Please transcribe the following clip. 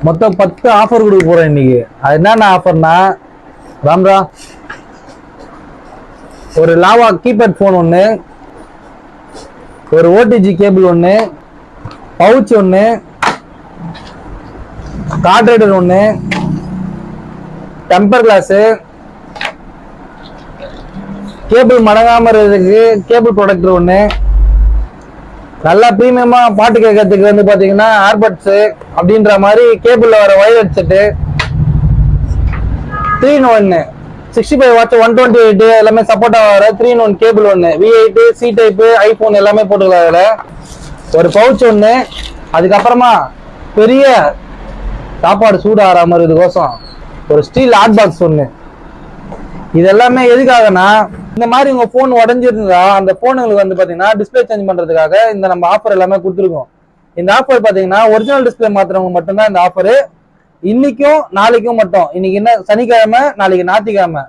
மொத்தம் 10 ஆஃபர் கொடுக்க போறேன் இன்னைக்கு. அது என்னென்ன ஆஃபர்னா, ராம்ரா ஒரு லாவா கீபேட் போன் ஒன்று, ஒரு ஓடிஜி கேபிள் ஒன்று, பவுச் ஒன்று, கார்ட் ரைடர் ஒன்று, டெம்பர் கிளாஸு, கேபிள் மடங்காம இருக்கிறதுக்கு கேபிள் ப்ரொடக்டர் ஒன்று, நல்லா பிரீமியமா பாட்டு கேட்கறதுக்கு வந்து பாத்தீங்கன்னா ஏர்பட்ஸ் அப்படின்ற மாதிரி கேபிள்ல வர ஒயர் ஹெட்செட்டு, 3-in-1 65 வாட்ஸ் 128 எல்லாமே சப்போர்ட் ஆகிற 3-in-1 கேபிள் ஒன்று, V8 C டைப் ஐபோன் எல்லாமே போட்டுக்கலாம். அதில் ஒரு பவுச் ஒன்று, அதுக்கப்புறமா பெரிய சாப்பாடு சூடு ஆகிற மாதிரி இதுக்கோசம் ஒரு ஸ்டீல் ஹாட் பாக்ஸ் ஒன்று. இது எல்லாமே எதுக்காகனா, இந்த மாதிரி உங்க போன் உடஞ்சிருந்தா அந்த போனுங்களுக்கு வந்து பாத்தீங்கன்னா டிஸ்பிளே சேஞ்ச் பண்றதுக்காக இந்த நம்ம ஆஃபர் எல்லாமே கொடுத்துருக்கோம். இந்த ஆஃபர் பாத்தீங்கன்னா ஒரிஜினல் டிஸ்பிளே மாத்துறவங்க மட்டும்தான் இந்த ஆஃபர். இன்னைக்கும் நாளைக்கும் மட்டும். இன்னைக்கு என்ன சனிக்கிழமை, நாளைக்கு ஞாயிற்றுக்கிழமை.